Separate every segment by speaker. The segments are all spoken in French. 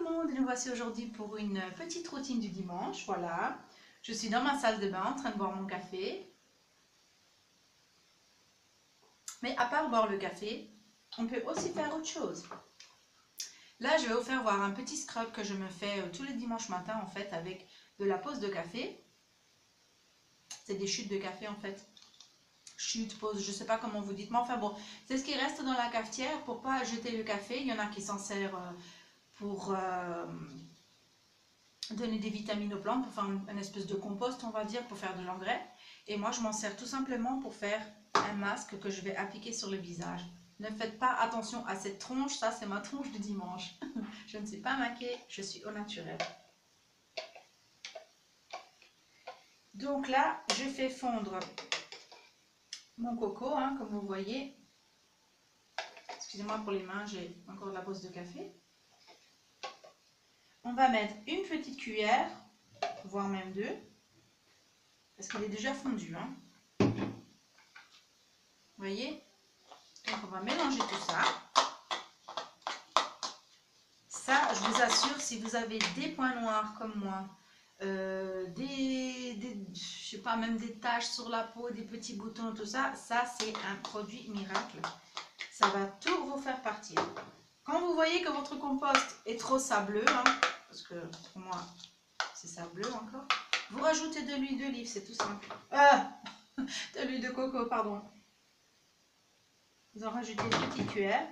Speaker 1: monde, nous voici aujourd'hui pour une petite routine du dimanche, voilà. Je suis dans ma salle de bain en train de boire mon café. Mais à part boire le café, on peut aussi faire autre chose. Là, je vais vous faire voir un petit scrub que je me fais tous les dimanches matins en fait avec de la pause de café. C'est des chutes de café en fait. Chute, pause, je sais pas comment vous dites, mais enfin bon, c'est ce qui reste dans la cafetière pour pas jeter le café. Il y en a qui s'en servent pour donner des vitamines aux plantes, pour faire une espèce de compost, on va dire, pour faire de l'engrais. Et moi, je m'en sers tout simplement pour faire un masque que je vais appliquer sur le visage. Ne faites pas attention à cette tronche, ça c'est ma tronche du dimanche. Je ne suis pas maquillée, je suis au naturel. Donc là, je fais fondre mon coco, hein, comme vous voyez. Excusez-moi pour les mains, j'ai encore de la pause de café. On va mettre une petite cuillère, voire même deux, parce qu'elle est déjà fondue. Hein. Vous voyez? Donc on va mélanger tout ça. Ça, je vous assure, si vous avez des points noirs comme moi, je sais pas, même des taches sur la peau, des petits boutons, tout ça, ça c'est un produit miracle. Ça va tout vous faire partir. Quand vous voyez que votre compost est trop sableux, hein, parce que pour moi c'est sableux encore, vous rajoutez de l'huile d'olive, c'est tout simple. De l'huile de coco, pardon. Vous en rajoutez une petite cuillère.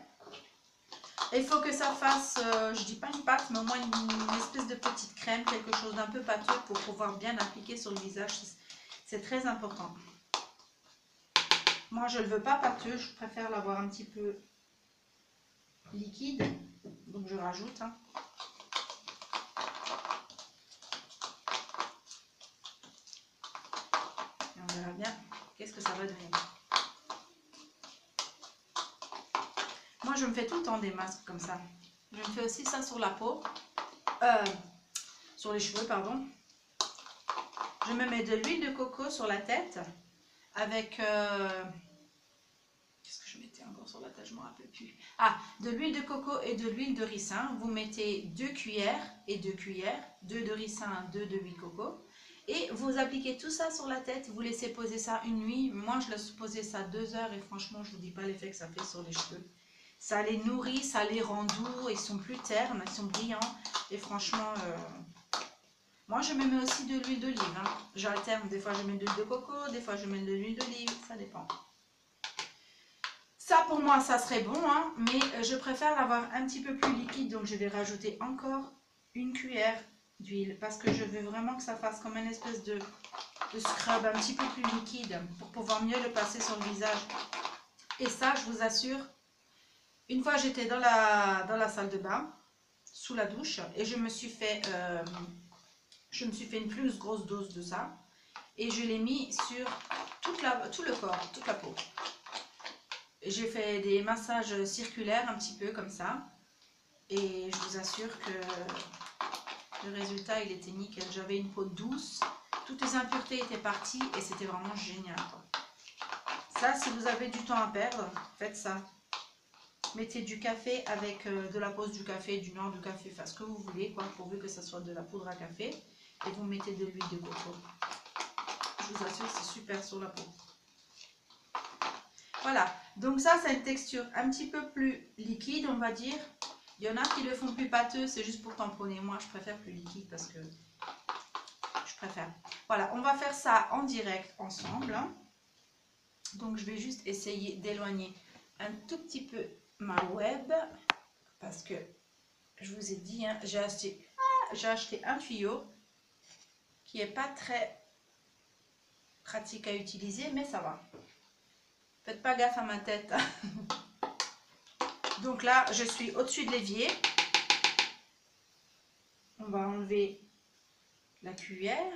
Speaker 1: Il faut que ça fasse, je dis pas une pâte, mais au moins une espèce de petite crème, quelque chose d'un peu pâteux pour pouvoir bien appliquer sur le visage. C'est très important. Moi, je ne le veux pas pâteux, je préfère l'avoir un petit peu liquide. Donc, je rajoute. Hein. Et on verra bien qu'est-ce que ça va donner. Moi, je me fais tout le temps des masques comme ça. Je me fais aussi ça sur la peau. Sur les cheveux, pardon. Je me mets de l'huile de coco sur la tête avec... qu'est-ce que je mettais encore sur la tête? Je ne me rappelle plus. Ah, de l'huile de coco et de l'huile de ricin. Vous mettez 2 cuillères et 2 cuillères. 2 de ricin, 2 de huile de coco. Et vous appliquez tout ça sur la tête. Vous laissez poser ça une nuit. Moi, je laisse poser ça 2 heures. Et franchement, je ne vous dis pas l'effet que ça fait sur les cheveux. Ça les nourrit, ça les rend doux. Ils sont plus ternes, ils sont brillants. Et franchement... moi, je me mets aussi de l'huile d'olive. Hein. J'alterne. Des fois, je mets de l'huile de coco. Des fois, je mets de l'huile d'olive. Ça dépend. Ça, pour moi, ça serait bon. Hein, mais je préfère l'avoir un petit peu plus liquide. Donc, je vais rajouter encore une cuillère d'huile. Parce que je veux vraiment que ça fasse comme une espèce de scrub un petit peu plus liquide. Pour pouvoir mieux le passer sur le visage. Et ça, je vous assure, une fois, j'étais dans la salle de bain, sous la douche. Et je me suis fait... une plus grosse dose de ça et je l'ai mis sur tout le corps, toute la peau. J'ai fait des massages circulaires un petit peu comme ça et je vous assure que le résultat il était nickel. J'avais une peau douce, toutes les impuretés étaient parties et c'était vraiment génial. Ça, si vous avez du temps à perdre, faites ça. Mettez du café avec de la pause du café, du noir du café, enfin ce que vous voulez, quoi, pourvu que ça soit de la poudre à café. Et vous mettez de l'huile de coco. Je vous assure, c'est super sur la peau. Voilà, donc ça, c'est une texture un petit peu plus liquide, on va dire. Il y en a qui le font plus pâteux, c'est juste pour tamponner. Moi, je préfère plus liquide parce que je préfère. Voilà, on va faire ça en direct ensemble. Hein. Donc, je vais juste essayer d'éloigner un tout petit peu ma web parce que je vous ai dit, hein, j'ai acheté un tuyau qui n'est pas très pratique à utiliser, mais ça va. Faites pas gaffe à ma tête. Donc là, je suis au-dessus de l'évier. On va enlever la cuillère.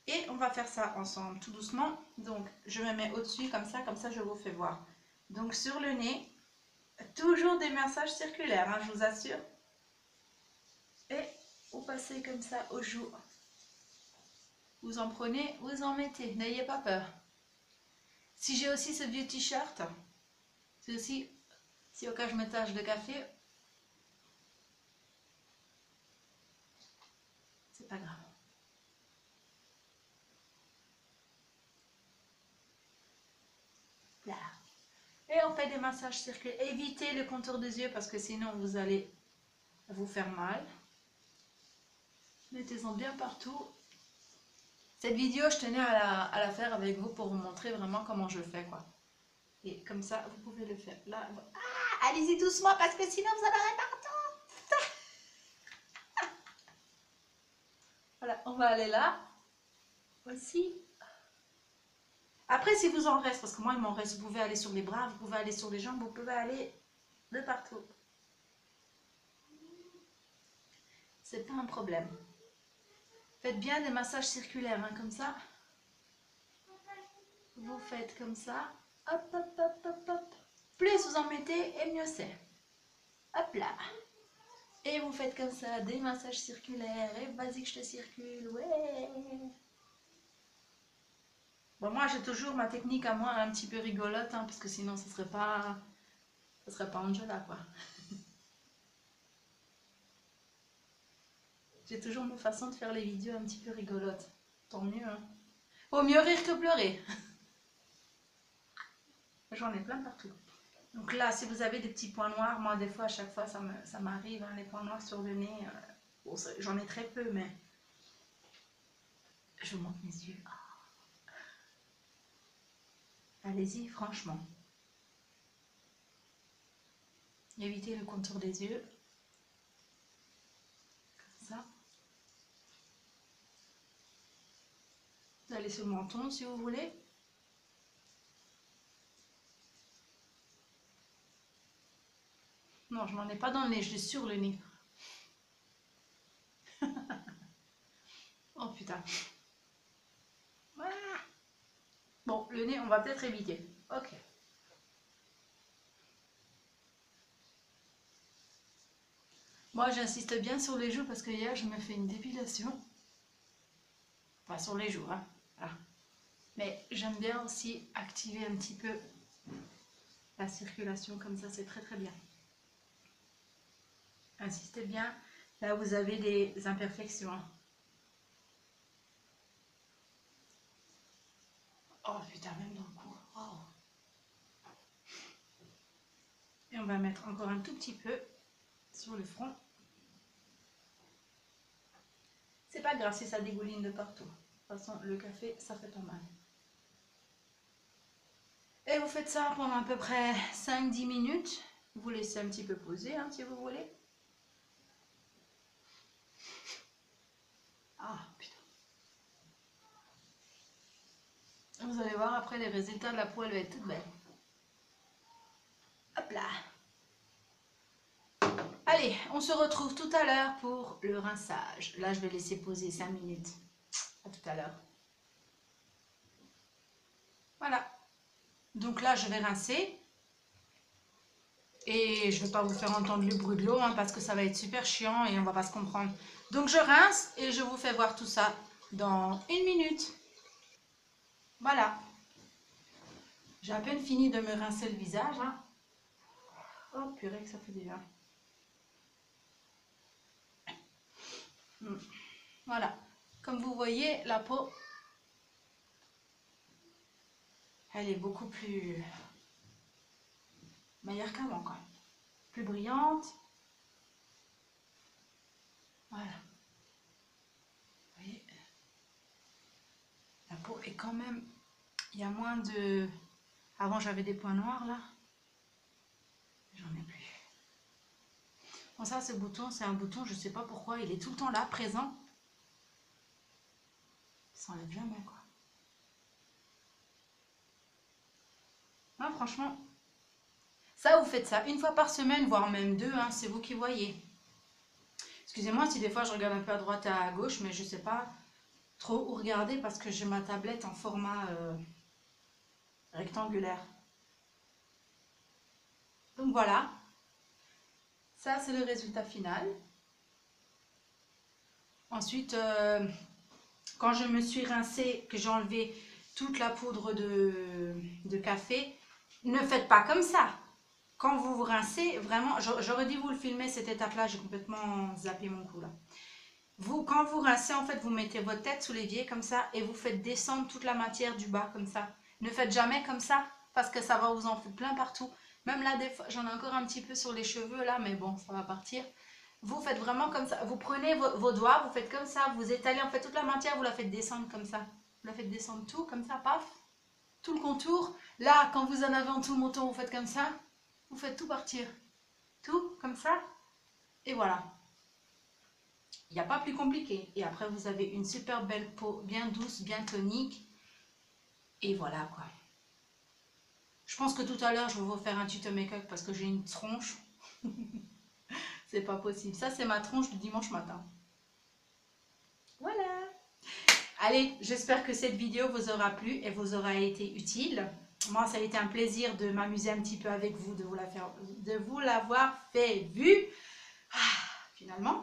Speaker 1: Et on va faire ça ensemble, tout doucement. Donc, je me mets au-dessus, comme ça je vous fais voir. Donc, sur le nez, toujours des massages circulaires, hein, je vous assure. Et vous passez comme ça aux joues. Vous en prenez, vous en mettez, n'ayez pas peur. Si j'ai aussi ce vieux t-shirt, c'est aussi, si au cas je me tâche de café, c'est pas grave. Là. Et on fait des massages circulaires. Évitez le contour des yeux parce que sinon vous allez vous faire mal. Mettez-en bien partout. Cette vidéo, je tenais à la faire avec vous pour vous montrer vraiment comment je le fais, quoi. Et comme ça, vous pouvez le faire. Là, ah, allez-y doucement parce que sinon vous en aurez partout. Voilà, on va aller là. Aussi. Après, si vous en reste, parce que moi, il m'en reste, vous pouvez aller sur les bras, vous pouvez aller sur les jambes, vous pouvez aller de partout. C'est pas un problème. Faites bien des massages circulaires, hein, comme ça. Vous faites comme ça. Hop, hop, hop, hop, hop. Plus vous en mettez, et mieux c'est. Hop là. Et vous faites comme ça, des massages circulaires. Et vas-y que je te circule. Ouais. Bon, moi, j'ai toujours ma technique à moi un petit peu rigolote, hein, parce que sinon, ça serait pas Angela, quoi. J'ai toujours ma façon de faire les vidéos un petit peu rigolotes. Tant mieux, hein. Vaut mieux rire que pleurer. J'en ai plein partout. Donc là, si vous avez des petits points noirs, moi, des fois, à chaque fois, ça m'arrive, hein, les points noirs sur le nez. Bon, j'en ai très peu, mais je vous montre mes yeux. Allez-y, franchement. Évitez le contour des yeux. Comme ça. Vous allez sur le menton si vous voulez. Non, je n'en ai pas dans le nez, je l'ai sur le nez. Oh putain. Voilà. Bon, le nez, on va peut-être éviter. Ok. Moi, j'insiste bien sur les joues parce que hier, je me fais une dépilation. Pas sur les joues, hein. Voilà. Mais j'aime bien aussi activer un petit peu la circulation, comme ça, c'est très très bien. Insistez bien, là vous avez des imperfections. Oh putain, même dans le cou. Oh. Et on va mettre encore un tout petit peu sur le front. C'est pas grave si ça dégouline de partout. De toute façon, le café, ça fait pas mal. Et vous faites ça pendant à peu près 5-10 minutes. Vous laissez un petit peu poser, hein, si vous voulez. Ah, putain. Vous allez voir après les résultats de la peau, elle va être toute belle. Hop là. Allez, on se retrouve tout à l'heure pour le rinçage. Là, je vais laisser poser 5 minutes. À tout à l'heure. Voilà. Donc là, je vais rincer. Et je ne vais pas vous faire entendre le bruit de l'eau, hein, parce que ça va être super chiant et on va pas se comprendre. Donc je rince et je vous fais voir tout ça dans 1 minute. Voilà. J'ai à peine fini de me rincer le visage. Hein. Oh purée que ça fait du bien. Voilà. Comme vous voyez, la peau, elle est beaucoup plus meilleure qu'avant, quoi. Plus brillante. Voilà. Vous voyez, la peau est quand même... Il y a moins de... Avant, j'avais des points noirs, là. J'en ai plus. Bon, ça, ce bouton, c'est un bouton, je sais pas pourquoi. Il est tout le temps là, présent. Il s'enlève jamais, quoi. Non, franchement, ça, vous faites ça 1 fois par semaine, voire même 2, hein, c'est vous qui voyez. Excusez-moi si des fois je regarde un peu à droite et à gauche, mais je sais pas trop où regarder parce que j'ai ma tablette en format rectangulaire. Donc voilà, ça c'est le résultat final. Ensuite, quand je me suis rincée, que j'ai enlevé toute la poudre de café, ne faites pas comme ça. Quand vous vous rincez, vraiment, j'aurais dû vous le filmer cette étape-là, j'ai complètement zappé mon coup là. Quand vous rincez, en fait, vous mettez votre tête sous l'évier comme ça et vous faites descendre toute la matière du bas comme ça. Ne faites jamais comme ça parce que ça va vous en foutre plein partout. Même là, des fois, j'en ai encore un petit peu sur les cheveux là, mais bon, ça va partir. Vous faites vraiment comme ça. Vous prenez vos doigts, vous faites comme ça, vous étalez en fait toute la matière, vous la faites descendre comme ça. Vous la faites descendre tout comme ça, paf. Tout le contour. Là, quand vous en avez en tout le menton, vous faites comme ça. Vous faites tout partir. Tout comme ça. Et voilà. Il n'y a pas plus compliqué. Et après, vous avez une super belle peau, bien douce, bien tonique. Et voilà quoi. Je pense que tout à l'heure, je vais vous faire un tuto make-up parce que j'ai une tronche. C'est pas possible. Ça, c'est ma tronche du dimanche matin. Voilà. Allez, j'espère que cette vidéo vous aura plu et vous aura été utile. Moi, ça a été un plaisir de m'amuser un petit peu avec vous, de vous l'avoir fait vu. Ah, finalement,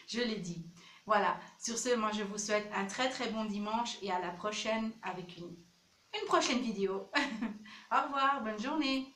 Speaker 1: je l'ai dit. Voilà, sur ce, moi je vous souhaite un très très bon dimanche et à la prochaine avec une prochaine vidéo. Au revoir, bonne journée.